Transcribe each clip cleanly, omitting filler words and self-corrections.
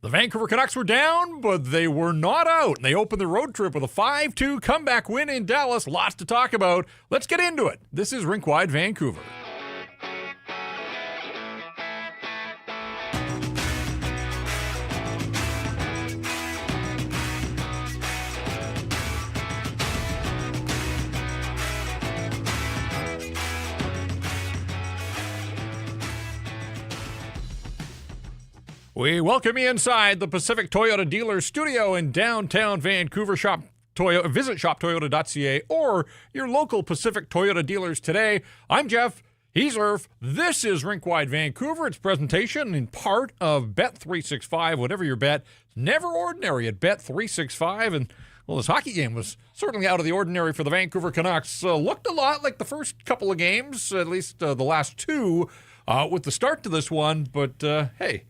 The Vancouver Canucks were down, but they were not out. They opened the road trip with a 5-2 comeback win in Dallas. Lots to talk about. Let's get into it. This is Rink Wide Vancouver. We welcome you inside the Pacific Toyota Dealer Studio in downtown Vancouver. Visit shoptoyota.ca or your local Pacific Toyota dealers today. I'm Jeff. He's Irf. This is Rink Wide Vancouver. It's presentation in part of Bet365. Whatever your bet, never ordinary at Bet365. And, well, this hockey game was certainly out of the ordinary for the Vancouver Canucks. Looked a lot like the first couple of games, at least the last two, with the start to this one. But, hey...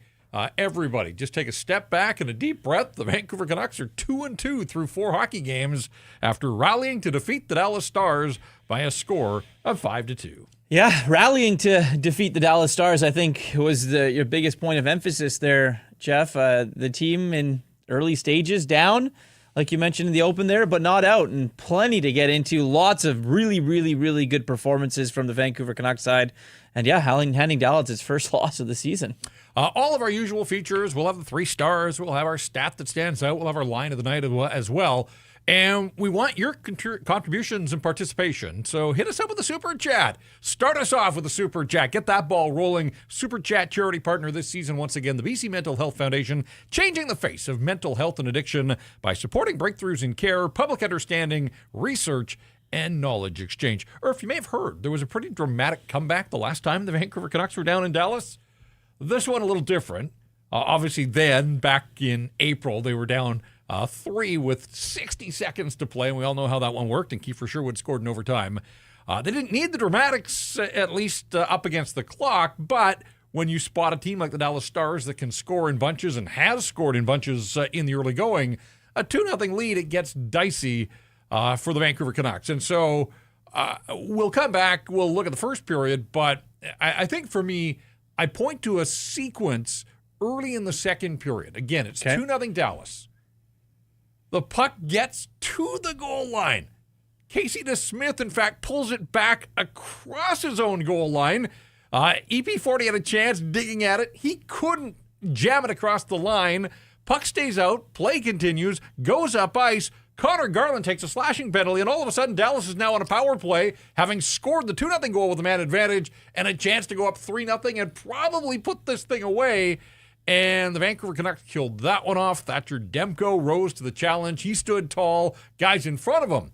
everybody, just take a step back and a deep breath. The Vancouver Canucks are 2-2 through 4 hockey games after rallying to defeat the Dallas Stars by a score of 5-2. Yeah, rallying to defeat the Dallas Stars, I think, was your biggest point of emphasis there, Jeff. The team in early stages down, like you mentioned in the open there, but not out, and plenty to get into. Lots of really, really, really good performances from the Vancouver Canucks side. And yeah, handing Dallas its first loss of the season. All of our usual features. We'll have the 3 stars. We'll have our stat that stands out. We'll have our line of the night as well. And we want your contributions and participation. So hit us up with a Super Chat. Start us off with a Super Chat. Get that ball rolling. Super Chat charity partner this season, once again, the BC Mental Health Foundation, changing the face of mental health and addiction by supporting breakthroughs in care, public understanding, research, and knowledge exchange. Irf, you may have heard there was a pretty dramatic comeback the last time the Vancouver Canucks were down in Dallas. This one a little different. Obviously then, back in April, they were down 3 with 60 seconds to play, and we all know how that one worked, and Kiefer Sherwood scored in overtime. They didn't need the dramatics, at least up against the clock, but when you spot a team like the Dallas Stars that can score in bunches and has scored in bunches in the early going, a 2-0 lead, it gets dicey for the Vancouver Canucks. And so we'll come back, we'll look at the first period, but I think for me, I point to a sequence early in the second period. Again, it's 2-0 Dallas. The puck gets to the goal line. Casey DeSmith, in fact, pulls it back across his own goal line. EP40 had a chance digging at it. He couldn't jam it across the line. Puck stays out. Play continues. Goes up ice. Connor Garland takes a slashing penalty, and all of a sudden, Dallas is now on a power play, having scored the 2-0 goal with a man advantage and a chance to go up 3-0 and probably put this thing away. And the Vancouver Canucks killed that one off. Thatcher Demco rose to the challenge. He stood tall. Guys in front of him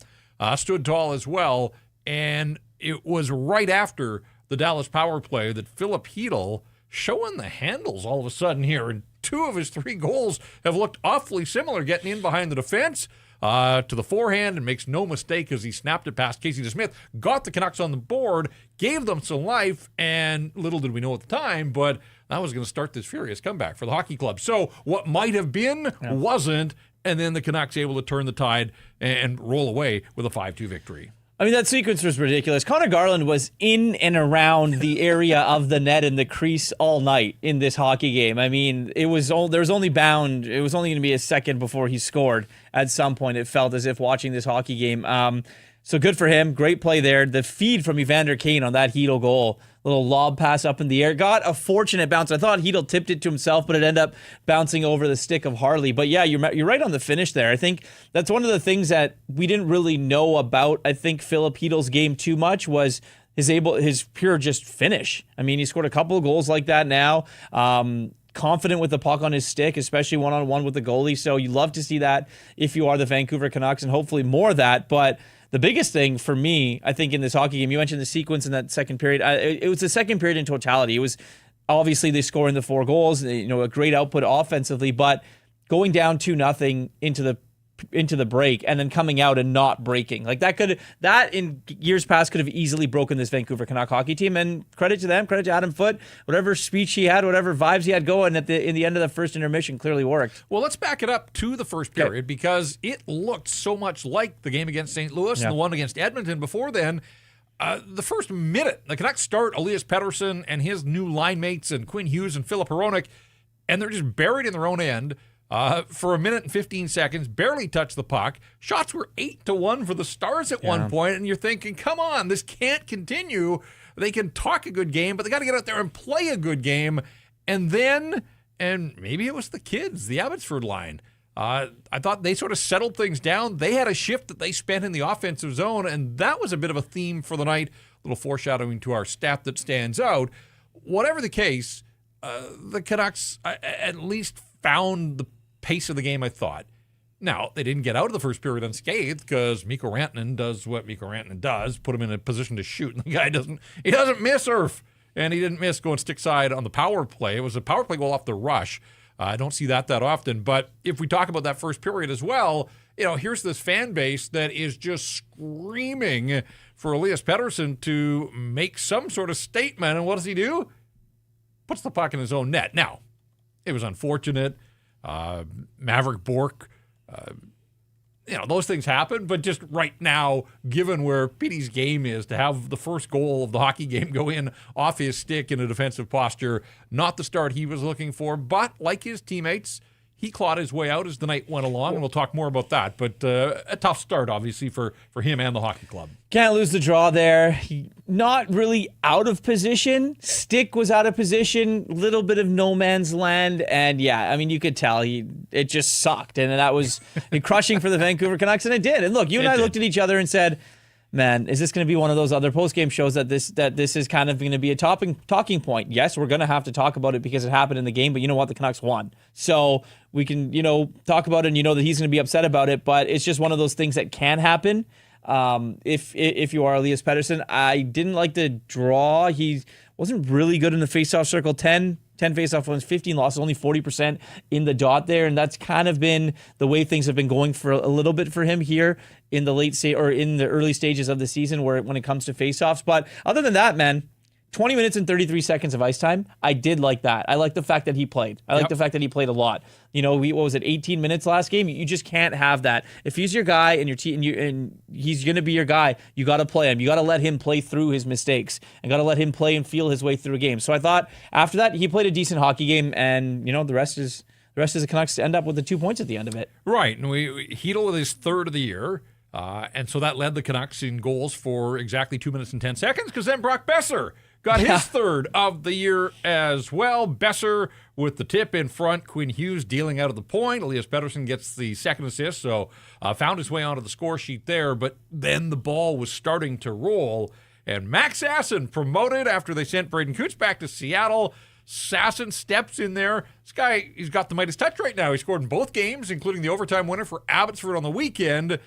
stood tall as well. And it was right after the Dallas power play that Philip Hedl showing the handles all of a sudden here. And 2 of his 3 goals have looked awfully similar, getting in behind the defense. To the forehand, and makes no mistake as he snapped it past Casey DeSmith, got the Canucks on the board, gave them some life, and little did we know at the time, but that was going to start this furious comeback for the hockey club. So what might have been wasn't, and then the Canucks able to turn the tide and roll away with a 5-2 victory. I mean, that sequence was ridiculous. Connor Garland was in and around the area of the net and the crease all night in this hockey game. I mean, it was only going to be a second before he scored at some point. It felt as if watching this hockey game. So good for him. Great play there. The feed from Evander Kane on that Hedl goal, little lob pass up in the air, got a fortunate bounce. I thought Hedl tipped it to himself, but it ended up bouncing over the stick of Harley. But yeah, you're right on the finish there. I think that's one of the things that we didn't really know about, I think, Philip Hedl's game too much was his pure just finish. I mean, he scored a couple of goals like that now. Confident with the puck on his stick, especially one-on-one with the goalie. So you love to see that if you are the Vancouver Canucks, and hopefully more of that. But the biggest thing for me, I think, in this hockey game, you mentioned the sequence in that second period. It was the second period in totality. It was obviously they score in the 4 goals, a great output offensively, but going down 2-0 into the break and then coming out and not breaking. Like that in years past could have easily broken this Vancouver Canuck hockey team, and credit to them, credit to Adam Foote. Whatever speech he had, whatever vibes he had going in the end of the first intermission clearly worked. Well, let's back it up to the first period because it looked so much like the game against St. Louis and the one against Edmonton before then. The first minute, the Canucks start Elias Pettersson and his new line mates and Quinn Hughes and Philip Hronek. and they're just buried in their own end for a minute and 15 seconds, barely touch the puck. Shots were 8-1 for the Stars at one point, and you're thinking, come on, this can't continue. They can talk a good game, but they got to get out there and play a good game. And then, and maybe it was the kids, the Abbotsford line, I thought they sort of settled things down. They had a shift that they spent in the offensive zone, and that was a bit of a theme for the night, a little foreshadowing to our stat that stands out. Whatever the case, the Canucks at least found the pace of the game, I thought. Now, they didn't get out of the first period unscathed because Mikko Rantanen does what Mikko Rantanen does, put him in a position to shoot, and the guy doesn't miss Irf, and he didn't miss going stick side on the power play. It was a power play goal off the rush. I don't see that often, but if we talk about that first period as well, here's this fan base that is just screaming for Elias Pettersson to make some sort of statement, and what does he do? Puts the puck in his own net. Now, it was unfortunate. Maverick Bourque, those things happen, but just right now, given where Petey's game is, to have the first goal of the hockey game go in off his stick in a defensive posture, not the start he was looking for, but like his teammates, he clawed his way out as the night went along, and we'll talk more about that. But a tough start, obviously, for him and the hockey club. Can't lose the draw there. Not really out of position. Stick was out of position. Little bit of no man's land. And yeah, I mean, you could tell it just sucked. And that was crushing for the Vancouver Canucks. And it did. And look, you and I looked at each other and said, man, is this going to be one of those other post-game shows that this is kind of going to be a talking point? Yes, we're going to have to talk about it because it happened in the game, but you know what? The Canucks won. So we can, talk about it, and that he's going to be upset about it, but it's just one of those things that can happen. If you are Elias Pettersson, I didn't like the draw. He wasn't really good in the face-off circle. 10 face-off wins, 15 losses, only 40% in the dot there, and that's kind of been the way things have been going for a little bit for him here in the in the early stages of the season when it comes to face-offs. But other than that, man, 20 minutes and 33 seconds of ice time. I did like that. I like the fact that he played. I like the fact that he played a lot. What was it, 18 minutes last game? You just can't have that. If he's your guy and and he's going to be your guy, you got to play him. You got to let him play through his mistakes and got to let him play and feel his way through a game. So I thought after that, he played a decent hockey game, and the rest is the Canucks end up with the 2 points at the end of it. Right. And Hedl with his third of the year. And so that led the Canucks in goals for exactly 2 minutes and 10 seconds, because then Brock Besser got his third of the year as well. Besser with the tip in front. Quinn Hughes dealing out of the point. Elias Pettersson gets the second assist, so found his way onto the score sheet there. But then the ball was starting to roll, and Max Sasson promoted after they sent Braden Coots back to Seattle. Sasson steps in there. This guy, he's got the Midas touch right now. He scored in both games, including the overtime winner for Abbotsford on the weekend.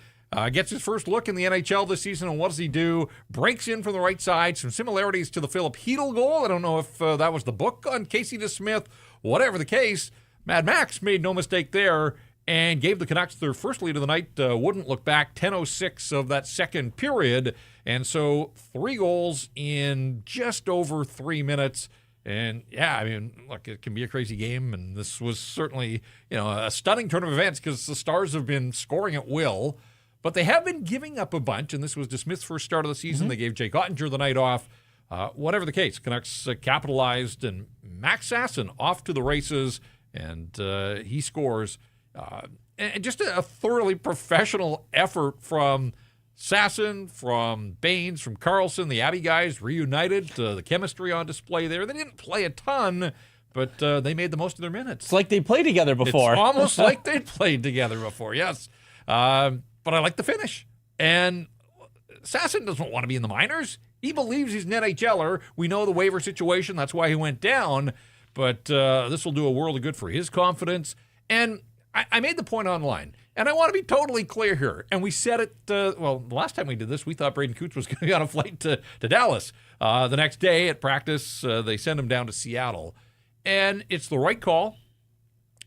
Gets his first look in the NHL this season, and what does he do? Breaks in from the right side. Some similarities to the Philip Hedl goal. I don't know if that was the book on Casey DeSmith. Whatever the case, Mad Max made no mistake there and gave the Canucks their first lead of the night. Wouldn't look back. 10:06 of that second period. And so 3 goals in just over 3 minutes. And yeah, I mean, look, it can be a crazy game, and this was certainly, a stunning turn of events because the Stars have been scoring at will. But they have been giving up a bunch, and this was DeSmith's first start of the season. They gave Jake Ottinger the night off. Whatever the case, Canucks capitalized, and Max Sasson off to the races, and he scores. And just a thoroughly professional effort from Sasson, from Baines, from Carlson. The Abbey guys reunited, the chemistry on display there. They didn't play a ton, but they made the most of their minutes. It's like they played together before. It's almost like they played together before, yes. But I like the finish. And Sasson doesn't want to be in the minors. He believes he's an NHLer. We know the waiver situation. That's why he went down. But this will do a world of good for his confidence. And I made the point online. And I want to be totally clear here. And we said it, the last time we did this, we thought Braden Coots was going to be on a flight to Dallas. The next day at practice, they send him down to Seattle. And it's the right call.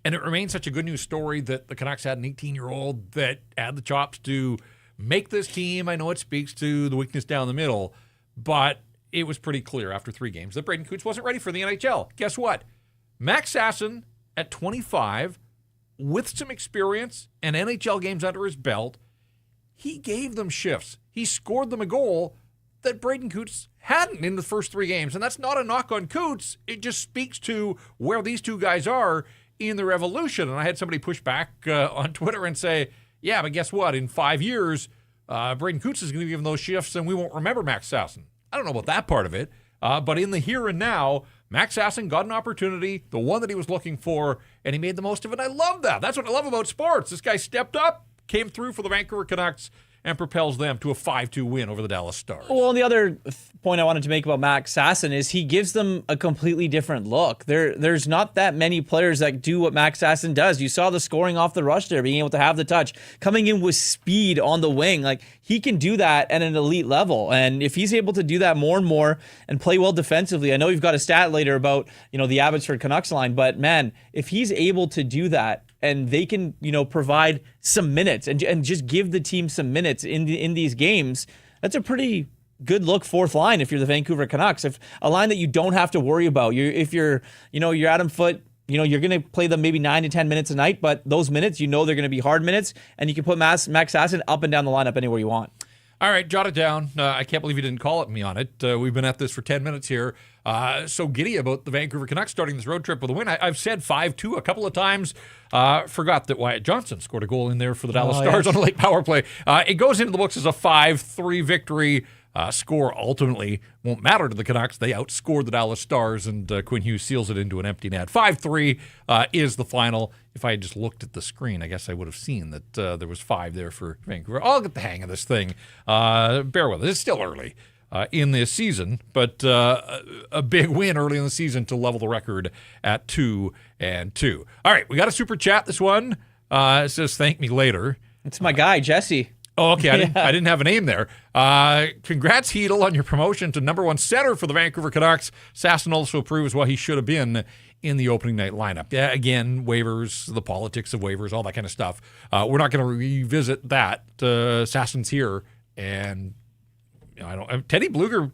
And it remains such a good news story that the Canucks had an 18-year-old that had the chops to make this team. I know it speaks to the weakness down the middle, but it was pretty clear after 3 games that Braden Coots wasn't ready for the NHL. Guess what? Max Sasson at 25, with some experience and NHL games under his belt, he gave them shifts. He scored them a goal that Braden Coots hadn't in the first 3 games. And that's not a knock on Coots. It just speaks to where these two guys are in their evolution. And I had somebody push back on Twitter and say, yeah, but guess what? In 5 years, Braden Coots is going to be given those shifts and we won't remember Max Sasson. I don't know about that part of it. But in the here and now, Max Sasson got an opportunity, the one that he was looking for, and he made the most of it. I love that. That's what I love about sports. This guy stepped up, came through for the Vancouver Canucks, and propels them to a 5-2 win over the Dallas Stars. Well, and the other point I wanted to make about Max Sasson is he gives them a completely different look. There's not that many players that do what Max Sasson does. You saw the scoring off the rush there, being able to have the touch, coming in with speed on the wing. Like, he can do that at an elite level. And if he's able to do that more and more and play well defensively, I know you've got a stat later about, the Abbotsford Canucks line, but man, if he's able to do that, and they can, provide some minutes and just give the team some minutes in these games, that's a pretty good look fourth line if you're the Vancouver Canucks. If a line that you don't have to worry about. If you're Adam Foote, you're going to play them maybe 9 to 10 minutes a night, but those minutes, they're going to be hard minutes, and you can put Max Sasson up and down the lineup anywhere you want. All right, jot it down. I can't believe you didn't call me on it. We've been at this for 10 minutes here. So giddy about the Vancouver Canucks starting this road trip with a win. I've said 5-2 a couple of times. Forgot that Wyatt Johnson scored a goal in there for the Dallas Stars on a late power play. It goes into the books as a 5-3 victory. Score ultimately won't matter to the Canucks. They outscored the Dallas Stars, and Quinn Hughes seals it into an empty net. 5-3 is the final. If I had just looked at the screen, I guess I would have seen that there was 5 there for Vancouver. I'll get the hang of this thing. Bear with us. It's still early in this season, but a big win early in the season to level the record at 2-2. All right, we got a super chat. This one it says, thank me later. It's my guy, Jesse. Oh, okay. I didn't have a name there. Congrats, Hedel, on your promotion to number 1 center for the Vancouver Canucks. Sasson also proves why he should have been in the opening night lineup. Yeah, again, waivers, the politics of waivers, all that kind of stuff. We're not going to revisit that. Sasson's here, and Teddy Bluger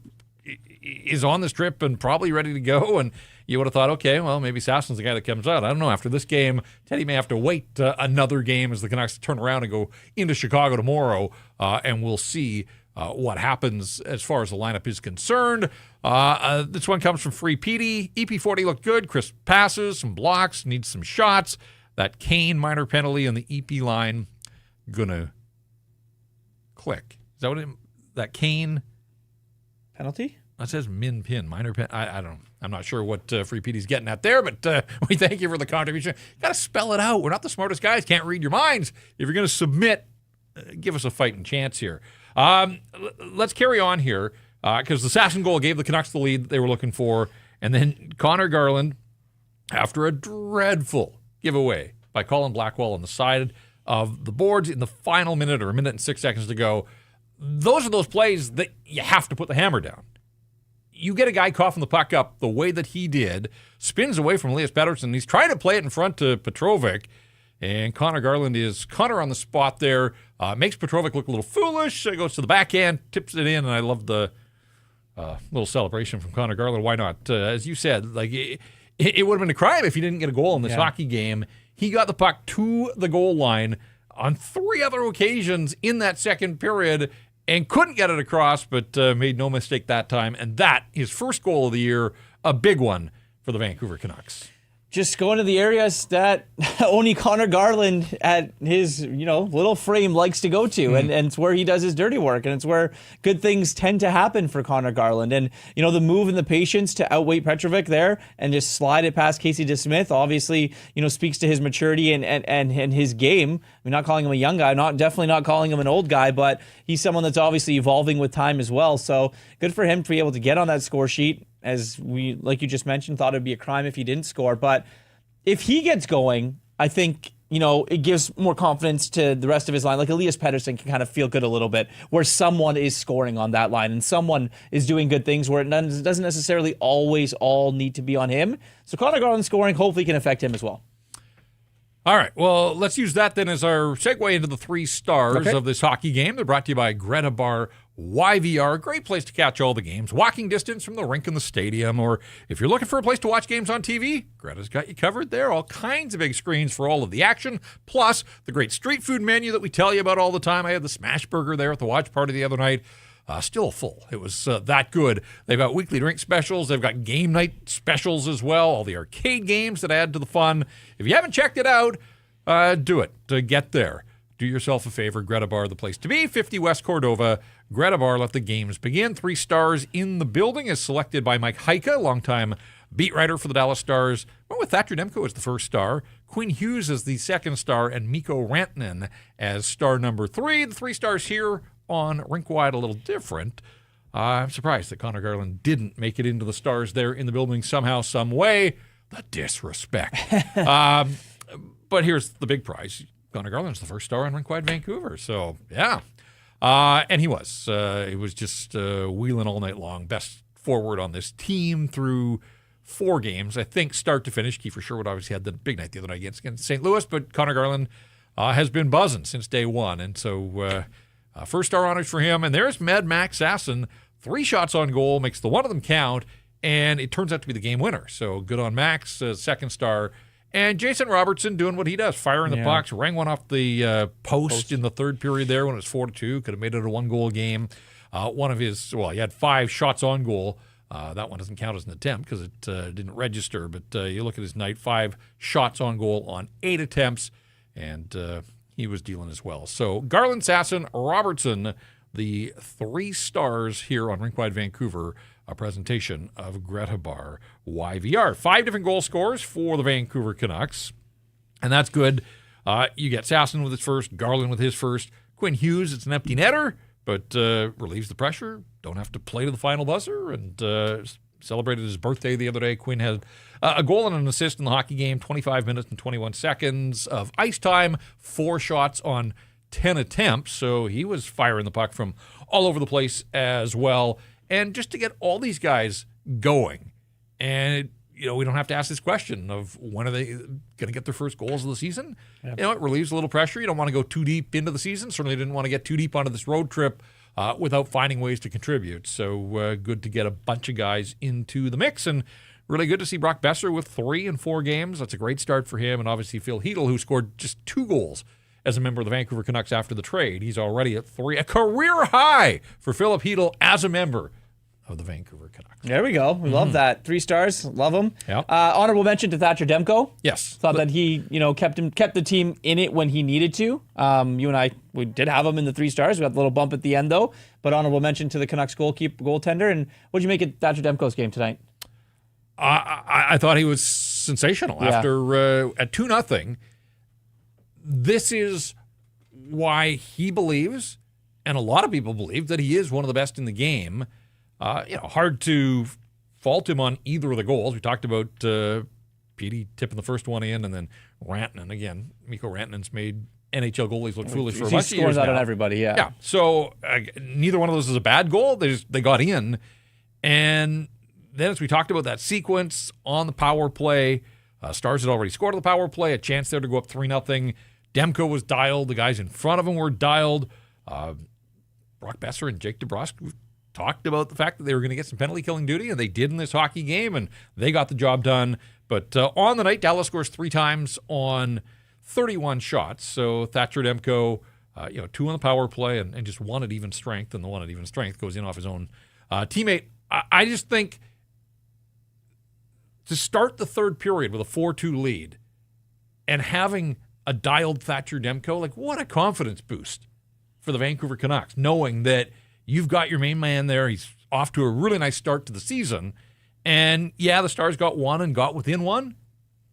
is on this trip and probably ready to go, and you would have thought, okay, well, maybe Sasson's the guy that comes out. I don't know. After this game, Teddy may have to wait another game as the Canucks turn around and go into Chicago tomorrow, and we'll see what happens as far as the lineup is concerned. This one comes from Free Petey. EP40 looked good. Crisp passes, some blocks, needs some shots. That Kane minor penalty on the EP line gonna click. Is that what that Kane penalty? That says min pin, minor pin. I don't. I'm not sure what Free Petey's getting at there, but we thank you for the contribution. Got to spell it out. We're not the smartest guys. Can't read your minds. If you're going to submit, give us a fighting chance here. Let's carry on here because the Sasson goal gave the Canucks the lead that they were looking for, and then Connor Garland, after a dreadful giveaway by Colin Blackwell on the side of the boards in the final minute or 1 minute and 6 seconds to go. Those are those plays that you have to put the hammer down. You get a guy coughing the puck up the way that he did, spins away from Elias Pettersson. He's trying to play it in front to Petrovic, and Connor Garland is Connor on the spot there, makes Petrovic look a little foolish, goes to the backhand, tips it in, and I love the little celebration from Connor Garland. Why not? As you said, like it would have been a crime if he didn't get a goal in this hockey game. He got the puck to the goal line on 3 other occasions in that second period, and couldn't get it across, but made no mistake that time. And that, his first goal of the year, a big one for the Vancouver Canucks. Just going to the areas that only Connor Garland at his, little frame likes to go to. And it's where he does his dirty work. And it's where good things tend to happen for Connor Garland. And, the move and the patience to outweight Petrovic there and just slide it past Casey DeSmith obviously, speaks to his maturity and his game. I'm not calling him a young guy. Definitely not calling him an old guy, but he's someone that's obviously evolving with time as well. So good for him to be able to get on that score sheet. As we, like you just mentioned, thought it'd be a crime if he didn't score. But if he gets going, I think, it gives more confidence to the rest of his line. Like Elias Pettersson can kind of feel good a little bit where someone is scoring on that line and someone is doing good things where it doesn't necessarily always all need to be on him. So Connor Garland scoring hopefully can affect him as well. All right, well, let's use that then as our segue into the 3 stars of this hockey game. They're brought to you by Greta Bar YVR. Great place to catch all the games. Walking distance from the rink and the stadium. Or if you're looking for a place to watch games on TV, Greta's got you covered there. All kinds of big screens for all of the action. Plus, the great street food menu that we tell you about all the time. I had the smash burger there at the watch party the other night. still full. It was that good. They've got weekly drink specials. They've got game night specials as well, all the arcade games that add to the fun. If you haven't checked it out, do it. To get there, do yourself a favor. Greta Bar, the place to be. 50 West Cordova. Greta Bar, let the games begin. 3 stars in the building as selected by Mike Heika, longtime beat writer for the Dallas Stars. Went with Thatcher Demco as the first star, Quinn Hughes as the second star, and Mikko Rantanen as star number 3. The 3 stars here on Rink Wide a little different. I'm surprised that Connor Garland didn't make it into the stars there in the building somehow, some way. The disrespect. But here's the big prize. Connor Garland's the first star on Rink Wide Vancouver. So, yeah. And he was. He was just wheeling all night long. Best forward on this team through 4 games, I think, start to finish. Kiefer Sherwood obviously had the big night the other night against St. Louis, but Connor Garland has been buzzing since day one. And so first star honors for him. And there's Max Sasson. 3 shots on goal, makes the one of them count, and it turns out to be the game winner. So good on Max, second star. And Jason Robertson doing what he does, firing the pucks, rang one off the post in the third period there when it was 4-2. Could have made it a 1-goal game. One of his, he had 5 shots on goal. That one doesn't count as an attempt because it didn't register. But you look at his night, 5 shots on goal on 8 attempts, and he was dealing as well. So Garland, Sasson, Robertson, the 3 stars here on Rink Wide Vancouver, a presentation of Greta Bar YVR. 5 different goal scorers for the Vancouver Canucks, and that's good. You get Sasson with his first, Garland with his first. Quinn Hughes, it's an empty netter, but relieves the pressure. Don't have to play to the final buzzer, and celebrated his birthday the other day. Quinn had a goal and an assist in the hockey game, 25 minutes and 21 seconds of ice time, 4 shots on 10 attempts, so he was firing the puck from all over the place as well. And just to get all these guys going, and we don't have to ask this question of when are they going to get their first goals of the season. Yep. It relieves a little pressure. You don't want to go too deep into the season. Certainly didn't want to get too deep onto this road trip without finding ways to contribute. So good to get a bunch of guys into the mix, and really good to see Brock Besser with 3 in 4 games. That's a great start for him, and obviously Phil Hedl, who scored just 2 goals as a member of the Vancouver Canucks after the trade. He's already at 3, a career high for Philip Hedl as a member of the Vancouver Canucks. There we go. We love that. 3 stars. Love him. Yep. Honorable mention to Thatcher Demco. Yes. Thought that he, kept the team in it when he needed to. You and I, we did have him in the 3 stars. We got the little bump at the end, though. But honorable mention to the Canucks goaltender. And what did you make of Thatcher Demko's game tonight? I thought he was sensational after at 2-0. This is why he believes, and a lot of people believe, that he is one of the best in the game. Hard to fault him on either of the goals. We talked about Petey tipping the first one in, and then Rantanen again. Mikko Rantanen's made NHL goalies look foolish for a bunch of years now. He scores out on everybody, yeah. Yeah, so neither one of those is a bad goal. They got in. And then as we talked about that sequence on the power play, Stars had already scored on the power play, a chance there to go up 3-0. Demco was dialed. The guys in front of him were dialed. Brock Besser and Jake DeBrusk talked about the fact that they were going to get some penalty killing duty, and they did in this hockey game, and they got the job done. But on the night, Dallas scores 3 times on 31 shots. So Thatcher Demko, 2 on the power play and just 1 at even strength, and the 1 at even strength goes in off his own teammate. I just think to start the third period with a 4-2 lead and having a dialed Thatcher Demko, what a confidence boost for the Vancouver Canucks, knowing that you've got your main man there. He's off to a really nice start to the season. And, the Stars got 1 and got within 1,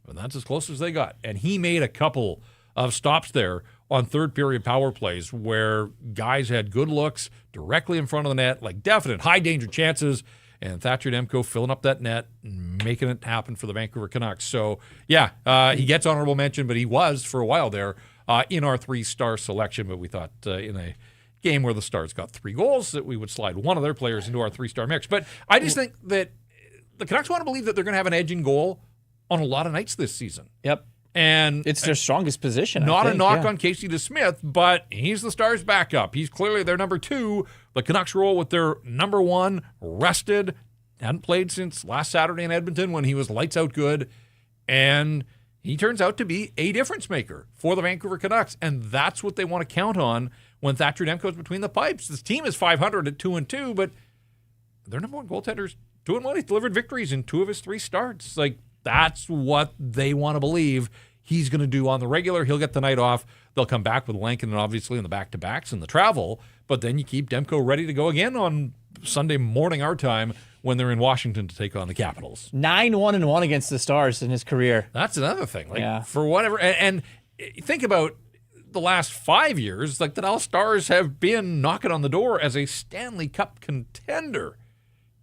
but that's as close as they got. And he made a couple of stops there on third period power plays where guys had good looks directly in front of the net, definite high-danger chances, and Thatcher Demko filling up that net and making it happen for the Vancouver Canucks. So, he gets honorable mention, but he was, for a while there, in our 3-star selection. But we thought in a game where the Stars got 3 goals that we would slide one of their players into our 3-star mix. But I just think that the Canucks want to believe that they're going to have an edge in goal on a lot of nights this season. Yep. And it's their strongest position. Not a knock on Casey DeSmith, but he's the Stars' backup. He's clearly their number 2. The Canucks roll with their number 1 rested. Hadn't played since last Saturday in Edmonton when he was lights out good. And he turns out to be a difference maker for the Vancouver Canucks. And that's what they want to count on when Thatcher Demco's between the pipes. This team is 500 at 2-2, but their number one goaltender's 2-1. He's delivered victories in 2 of his 3 starts. Like, that's what they want to believe he's going to do on the regular. He'll get the night off. They'll come back with Lankin, obviously, in the back-to-backs and the travel, but then you keep Demco ready to go again on Sunday morning our time when they're in Washington to take on the Capitals. 9-1-1 against the Stars in his career. That's another thing. Like, for whatever, and think about the last 5 years, like the Dallas Stars have been knocking on the door as a Stanley Cup contender.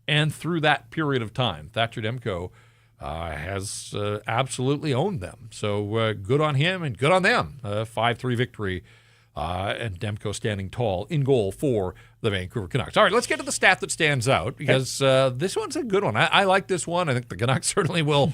And through that period of time, Thatcher Demco has absolutely owned them. So good on him and good on them. 5-3 victory, and Demco standing tall in goal for the Vancouver Canucks. All right, let's get to the stat that stands out, because this one's a good one. I like this one. I think the Canucks certainly will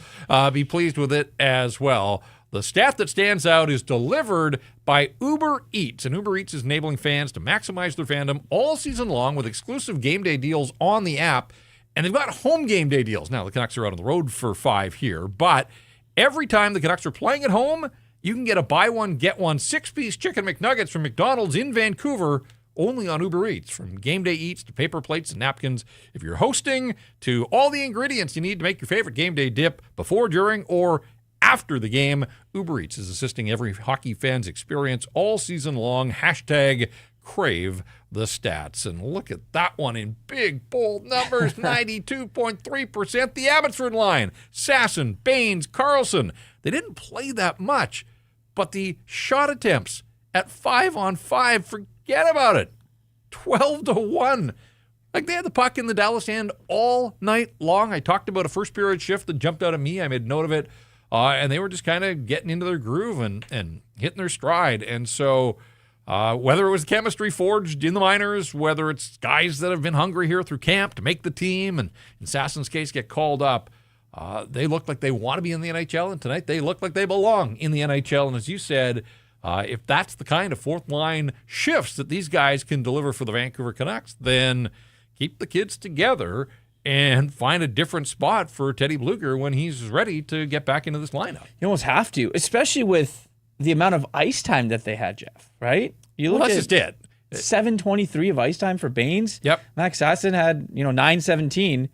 be pleased with it as well. The stat that stands out is delivered by Uber Eats, and Uber Eats is enabling fans to maximize their fandom all season long with exclusive game day deals on the app. And they've got home game day deals. Now, the Canucks are out on the road for 5 here, but every time the Canucks are playing at home, you can get a buy one, get one 6-piece chicken McNuggets from McDonald's in Vancouver only on Uber Eats. From game day eats to paper plates and napkins, if you're hosting, to all the ingredients you need to make your favorite game day dip before, during, or after the game, Uber Eats is assisting every hockey fan's experience all season long. Hashtag crave the stats. And look at that one in big, bold numbers. 92.3%. The Abbotsford line. Sasson, Baines, Carlson. They didn't play that much, but the shot attempts at 5-on-5, forget about it. 12-1. Like, they had the puck in the Dallas end all night long. I talked about a first period shift that jumped out at me. I made note of it. And they were just kind of getting into their groove and hitting their stride. And so whether it was chemistry forged in the minors, whether it's guys that have been hungry here through camp to make the team, and in Sasson's case get called up, they look like they want to be in the NHL. And tonight they look like they belong in the NHL. And as you said, if that's the kind of fourth line shifts that these guys can deliver for the Vancouver Canucks, then keep the kids together and find a different spot for Teddy Bluger when he's ready to get back into this lineup. You almost have to, especially with the amount of ice time that they had, Jeff, right? You look that's at just it. 7:23 of ice time for Baines. Yep. Max Sasson had, 9:17.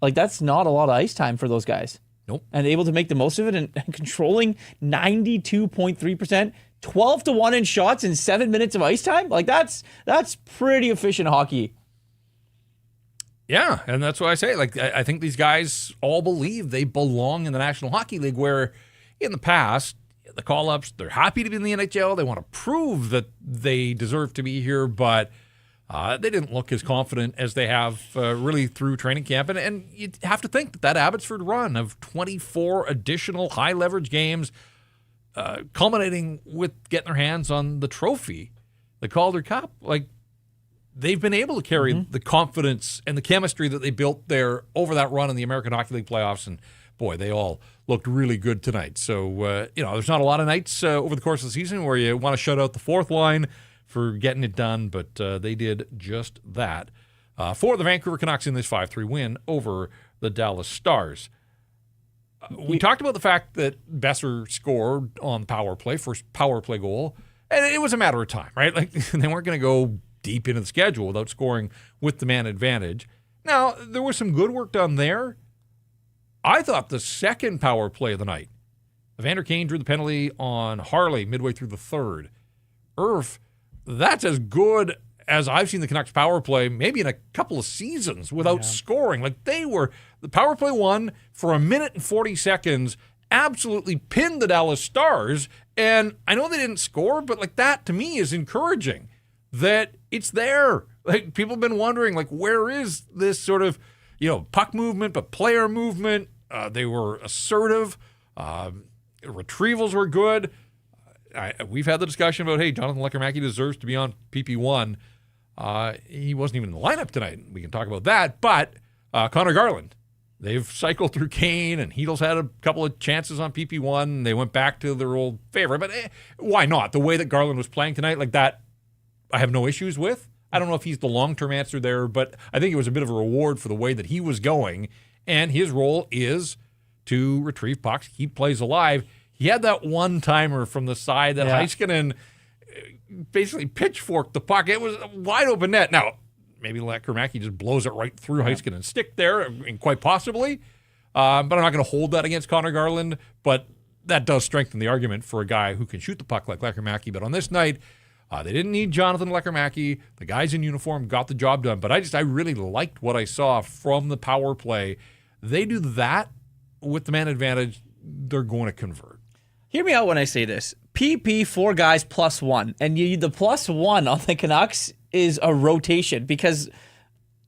Like, that's not a lot of ice time for those guys. Nope. And able to make the most of it and controlling 92.3%, 12-1 in shots in 7 minutes of ice time. Like, that's pretty efficient hockey. Yeah, and that's what I say. Like, I think these guys all believe they belong in the National Hockey League, where in the past, the call-ups, they're happy to be in the NHL. They want to prove that they deserve to be here, but they didn't look as confident as they have really through training camp. And you have to think that Abbotsford run of 24 additional high-leverage games, culminating with getting their hands on the trophy, the Calder Cup, like, they've been able to carry the confidence and the chemistry that they built there over that run in the American Hockey League playoffs. And, boy, they all looked really good tonight. So, there's not a lot of nights over the course of the season where you want to shut out the fourth line for getting it done, but they did just that for the Vancouver Canucks in this 5-3 win over the Dallas Stars. We talked about the fact that Besser scored on the power play, first power play goal, and it was a matter of time, right? Like, they weren't going to go deep into the schedule without scoring with the man advantage. Now, there was some good work done there. I thought the second power play of the night, Evander Kane drew the penalty on Harley midway through the third. Irf, that's as good as I've seen the Canucks power play maybe in a couple of seasons without scoring. Like, the power play won for 1 minute and 40 seconds, absolutely pinned the Dallas Stars. And I know they didn't score, but like, that to me is encouraging that it's there. Like, people have been wondering, like, where is this sort of, puck movement, but player movement? They were assertive. Retrievals were good. We've had the discussion about, hey, Jonathan Lecker-Mackey deserves to be on PP1. He wasn't even in the lineup tonight. We can talk about that. But Connor Garland, they've cycled through Kane, and Heedle's had a couple of chances on PP1. And they went back to their old favorite. But why not? The way that Garland was playing tonight, like that, I have no issues with. I don't know if he's the long-term answer there, but I think it was a bit of a reward for the way that he was going. And his role is to retrieve pucks, keep plays alive. He had that one-timer from the side that Heiskanen basically pitchforked the puck. It was a wide open net. Now, maybe Lekkerimäki just blows it right through Heiskanen's stick there, and quite possibly. But I'm not going to hold that against Connor Garland. But that does strengthen the argument for a guy who can shoot the puck like Lekkerimäki. But on this night, they didn't need Jonathan Lekkerimäki. The guys in uniform got the job done. But I really liked what I saw from the power play. They do that with the man advantage. They're going to convert. Hear me out when I say this. PP, 4 guys plus 1. And the +1 on the Canucks is a rotation because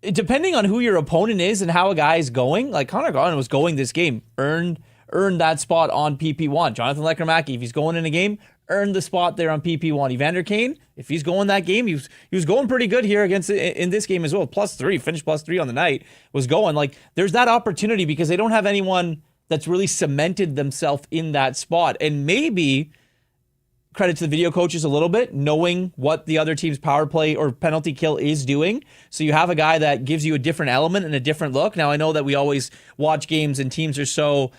depending on who your opponent is and how a guy is going, like Connor Garland was going this game, earned that spot on PP1. Jonathan Lekkerimäki, if he's going in a game, earned the spot there on PP1. Evander Kane, if he's going that game, he was going pretty good here in this game as well. +3, finished +3 on the night, was going. Like, there's that opportunity because they don't have anyone that's really cemented themselves in that spot. And maybe credit to the video coaches a little bit, knowing what the other team's power play or penalty kill is doing. So you have a guy that gives you a different element and a different look. Now, I know that we always watch games and teams are so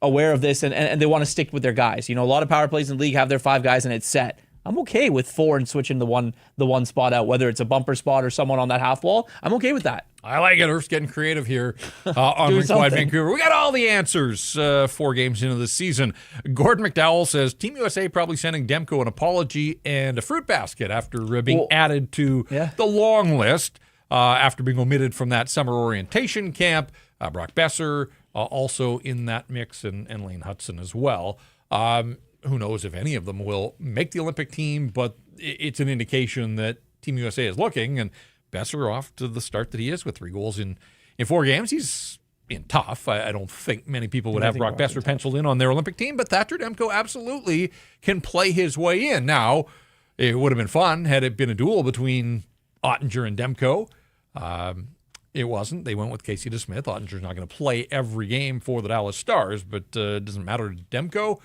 aware of this and they want to stick with their guys. You know, a lot of power plays in the league have their 5 guys and it's set. I'm okay with 4 and switching the one spot out, whether it's a bumper spot or someone on that half wall. I'm okay with that. I like it. Irf's getting creative here on Rink Wide Vancouver. We got all the answers 4 games into the season. Gordon McDowell says Team USA probably sending Demco an apology and a fruit basket after being added to the long list after being omitted from that summer orientation camp. Brock Besser also in that mix and Lane Hudson as well. Who knows if any of them will make the Olympic team, but it's an indication that Team USA is looking, and Besser off to the start that he is with 3 goals in 4 games. He's been tough. I don't think many people would have Brock Besser penciled in on their Olympic team, but Thatcher Demko absolutely can play his way in. Now, it would have been fun had it been a duel between Ottinger and Demko. It wasn't. They went with Casey DeSmith. Ottinger's not going to play every game for the Dallas Stars, but it doesn't matter to Demko.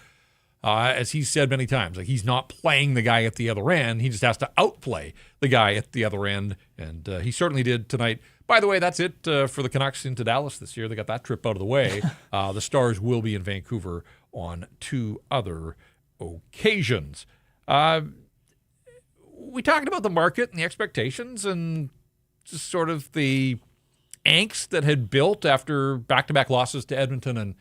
As he's said many times, like he's not playing the guy at the other end. He just has to outplay the guy at the other end, and he certainly did tonight. By the way, that's it for the Canucks into Dallas this year. They got that trip out of the way. The Stars will be in Vancouver on 2 other occasions. We talked about the market and the expectations and just sort of the angst that had built after back-to-back losses to Edmonton and